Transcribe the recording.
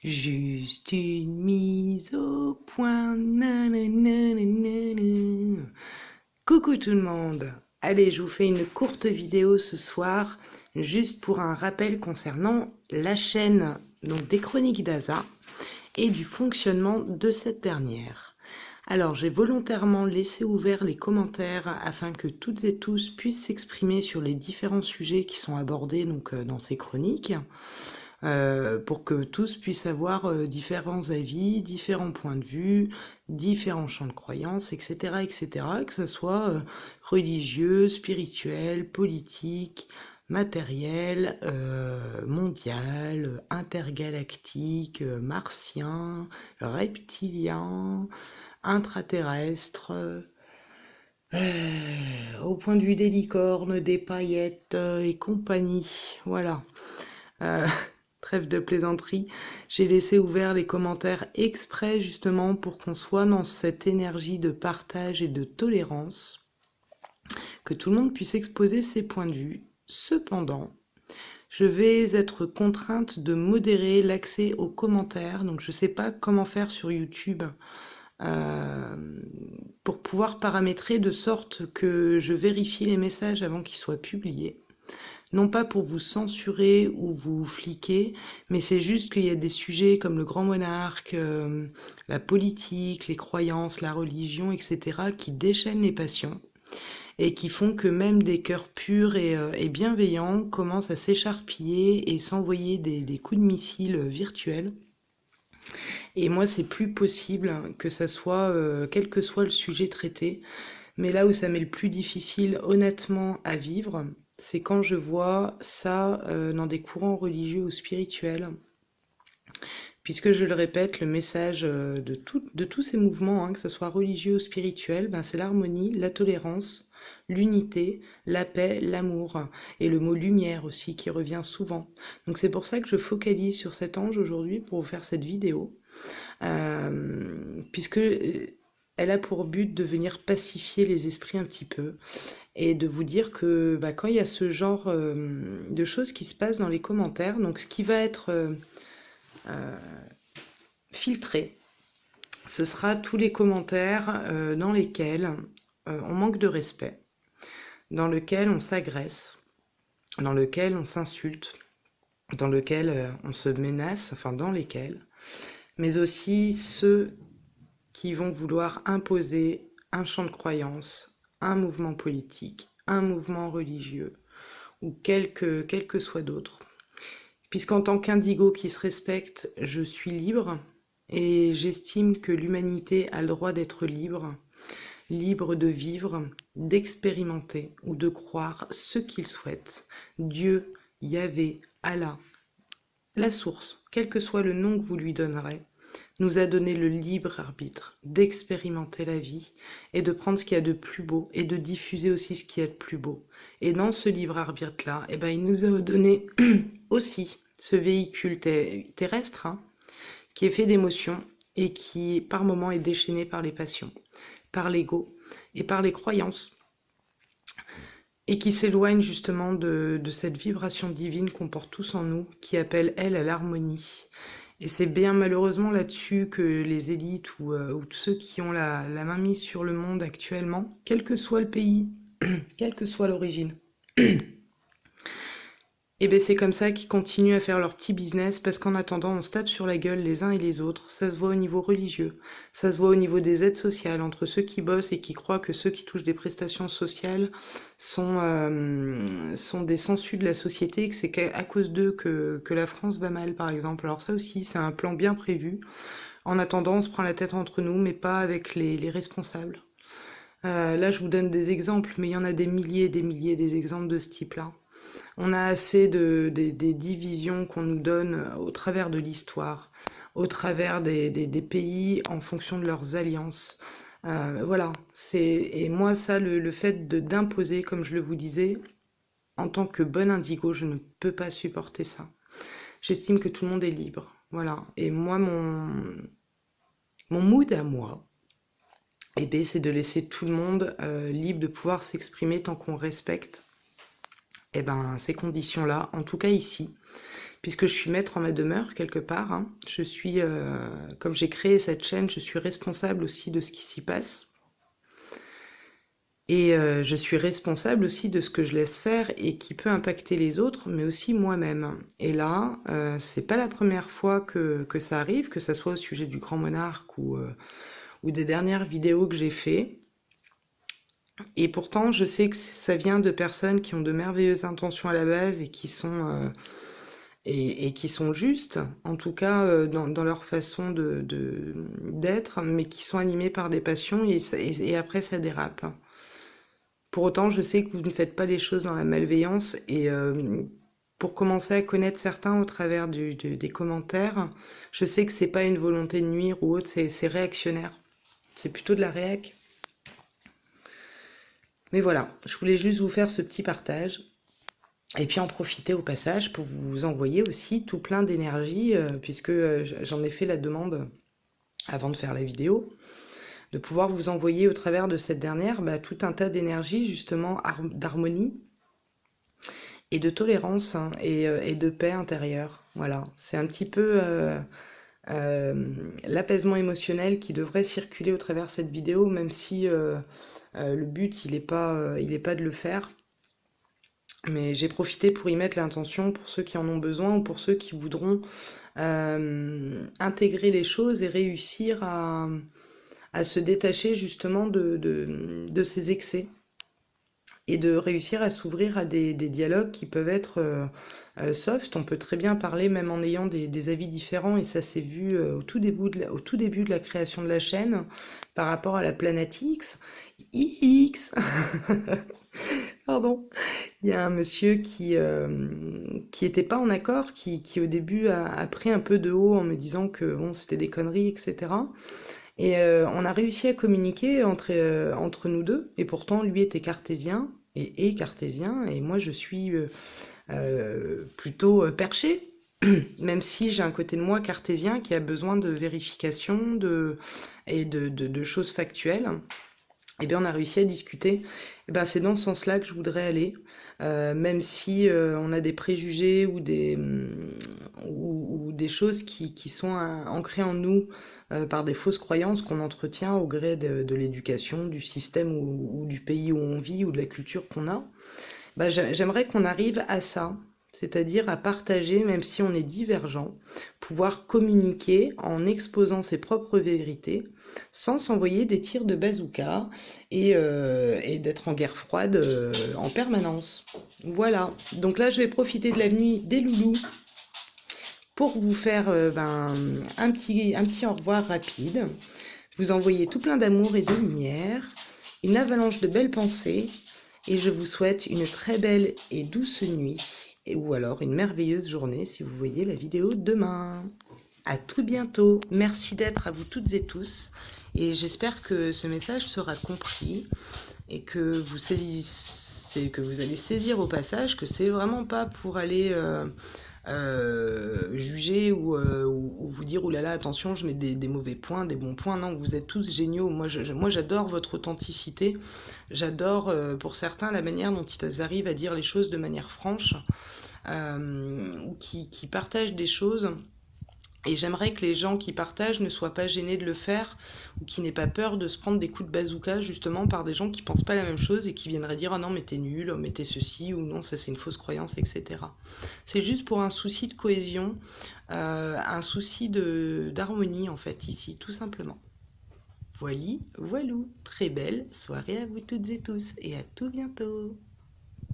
Juste une mise au point. Nananana. Coucou tout le monde. Allez, je vous fais une courte vidéo ce soir, juste pour un rappel concernant la chaîne donc des Chroniques d'Asa et du fonctionnement de cette dernière. Alors, j'ai volontairement laissé ouverts les commentaires afin que toutes et tous puissent s'exprimer sur les différents sujets qui sont abordés dans ces chroniques. Pour que tous puissent avoir différents avis, différents points de vue, différents champs de croyances, etc., etc., que ce soit religieux, spirituel, politique, matériel, mondial, intergalactique, martien, reptilien, intraterrestre, au point de vue des licornes, des paillettes et compagnie. Voilà. Euh, Trêve de plaisanterie, j'ai laissé ouvert les commentaires exprès justement pour qu'on soit dans cette énergie de partage et de tolérance, que tout le monde puisse exposer ses points de vue. Cependant, je vais être contrainte de modérer l'accès aux commentaires, donc je ne sais pas comment faire sur YouTube euh, pour pouvoir paramétrer de sorte que je vérifie les messages avant qu'ils soient publiés. Non pas pour vous censurer ou vous fliquer, mais c'est juste qu'il y a des sujets comme le grand monarque, la politique, les croyances, la religion, etc., qui déchaînent les passions et qui font que même des cœurs purs et bienveillants commencent à s'écharpiller et s'envoyer des coups de missile virtuels. Et moi, c'est plus possible que ça soit, quel que soit le sujet traité. Mais là où ça m'est le plus difficile, honnêtement, à vivre, c'est quand je vois ça dans des courants religieux ou spirituels. Puisque je le répète, le message de tous ces mouvements, hein, que ce soit religieux ou spirituel, ben, c'est l'harmonie, la tolérance, l'unité, la paix, l'amour, et le mot lumière aussi qui revient souvent. Donc c'est pour ça que je focalise sur cet ange aujourd'hui pour vous faire cette vidéo, puisque elle a pour but de venir pacifier les esprits un petit peu et de vous dire que bah, quand il y a ce genre de choses qui se passent dans les commentaires, donc ce qui va être euh, filtré, ce sera tous les commentaires dans lesquels on manque de respect, dans lesquels on s'agresse, dans lesquels on s'insulte, dans lesquels on se menace, enfin dans lesquels, mais aussi ceux qui vont vouloir imposer un champ de croyance, un mouvement politique, un mouvement religieux, ou quel que soit d'autre. Puisqu'en tant qu'indigo qui se respecte, je suis libre, et j'estime que l'humanité a le droit d'être libre, libre de vivre, d'expérimenter ou de croire ce qu'il souhaite. Dieu, Yahvé, Allah, la source, quel que soit le nom que vous lui donnerez, nous a donné le libre arbitre d'expérimenter la vie et de prendre ce qu'il y a de plus beau et de diffuser aussi ce qu'il y a de plus beau. Et dans ce libre arbitre-là, eh ben, il nous a donné aussi ce véhicule terrestre, hein, qui est fait d'émotions et qui par moments est déchaîné par les passions, par l'ego et par les croyances, et qui s'éloigne justement de cette vibration divine qu'on porte tous en nous, qui appelle, elle, à l'harmonie. Et c'est bien malheureusement là-dessus que les élites ou tous ceux qui ont la main mise sur le monde actuellement, quel que soit le pays, quelle que soit l'origine, et ben c'est comme ça qu'ils continuent à faire leur petit business parce qu'en attendant, on se tape sur la gueule les uns et les autres. Ça se voit au niveau religieux, ça se voit au niveau des aides sociales, entre ceux qui bossent et qui croient que ceux qui touchent des prestations sociales sont des sangsues de la société et que c'est à cause d'eux que la France va mal, par exemple. Alors ça aussi, c'est un plan bien prévu. En attendant, on se prend la tête entre nous, mais pas avec les responsables. Là, je vous donne des exemples, mais il y en a des milliers des exemples de ce type-là. On a assez des divisions qu'on nous donne au travers de l'histoire, au travers des pays en fonction de leurs alliances. Voilà, et moi ça, le fait d'imposer, comme je le vous disais, en tant que bon indigo, je ne peux pas supporter ça. J'estime que tout le monde est libre, voilà. Et moi, mon mood à moi, eh ben, c'est de laisser tout le monde libre de pouvoir s'exprimer tant qu'on respecte, eh ben, ces conditions-là, en tout cas ici, puisque je suis maître en ma demeure quelque part, hein. Je suis, comme j'ai créé cette chaîne, je suis responsable aussi de ce qui s'y passe. Et je suis responsable aussi de ce que je laisse faire et qui peut impacter les autres, mais aussi moi-même. Et là, c'est pas la première fois que ça arrive, que ça soit au sujet du Grand Monarque ou des dernières vidéos que j'ai fait. Et pourtant, je sais que ça vient de personnes qui ont de merveilleuses intentions à la base et qui sont justes, en tout cas dans leur façon d'être, mais qui sont animées par des passions et après ça dérape. Pour autant, je sais que vous ne faites pas les choses dans la malveillance et pour commencer à connaître certains au travers des commentaires, je sais que c'est pas une volonté de nuire ou autre, c'est réactionnaire. C'est plutôt de la réac. Mais voilà, je voulais juste vous faire ce petit partage. Et puis en profiter au passage pour vous envoyer aussi tout plein d'énergie, puisque j'en ai fait la demande avant de faire la vidéo, de pouvoir vous envoyer au travers de cette dernière tout un tas d'énergie justement d'harmonie et de tolérance, hein, et de paix intérieure. Voilà, c'est un petit peu l'apaisement émotionnel qui devrait circuler au travers de cette vidéo, même si le but il est pas de le faire. Mais j'ai profité pour y mettre l'intention pour ceux qui en ont besoin ou pour ceux qui voudront intégrer les choses et réussir à se détacher justement de ces excès et de réussir à s'ouvrir à des dialogues qui peuvent être soft. On peut très bien parler même en ayant des avis différents et ça s'est vu au tout début de la création de la chaîne par rapport à la planète X. Pardon. Il y a un monsieur qui était pas en accord, qui au début a pris un peu de haut en me disant que bon c'était des conneries, etc. Et on a réussi à communiquer entre nous deux, et pourtant lui était cartésien et est cartésien, et moi je suis plutôt perché, même si j'ai un côté de moi cartésien qui a besoin de vérification et de choses factuelles. Et bien on a réussi à discuter. Et ben c'est dans ce sens-là que je voudrais aller, même si on a des préjugés ou des choses qui sont ancrées en nous par des fausses croyances qu'on entretient au gré de l'éducation, du système ou du pays où on vit ou de la culture qu'on a. J'aimerais qu'on arrive à ça, c'est-à-dire à partager, même si on est divergent, pouvoir communiquer en exposant ses propres vérités, sans s'envoyer des tirs de bazooka et d'être en guerre froide en permanence. Voilà, donc là je vais profiter de la nuit des loulous pour vous faire un petit au revoir rapide, vous envoyer tout plein d'amour et de lumière, une avalanche de belles pensées, et je vous souhaite une très belle et douce nuit, ou alors une merveilleuse journée si vous voyez la vidéo demain. À tout bientôt. Merci d'être à vous toutes et tous. Et j'espère que ce message sera compris et que vous allez saisir au passage que c'est vraiment pas pour aller juger ou vous dire oulala attention je mets des mauvais points, des bons points. Non, vous êtes tous géniaux. Moi j'adore votre authenticité. J'adore pour certains la manière dont ils arrivent à dire les choses de manière franche, ou qui partagent des choses. Et j'aimerais que les gens qui partagent ne soient pas gênés de le faire ou qui n'aient pas peur de se prendre des coups de bazooka justement par des gens qui pensent pas la même chose et qui viendraient dire ah non mais t'es nul, mais t'es ceci ou non ça c'est une fausse croyance, etc. C'est juste pour un souci de cohésion, un souci d'harmonie en fait ici tout simplement. Voilou, très belle soirée à vous toutes et tous et à tout bientôt.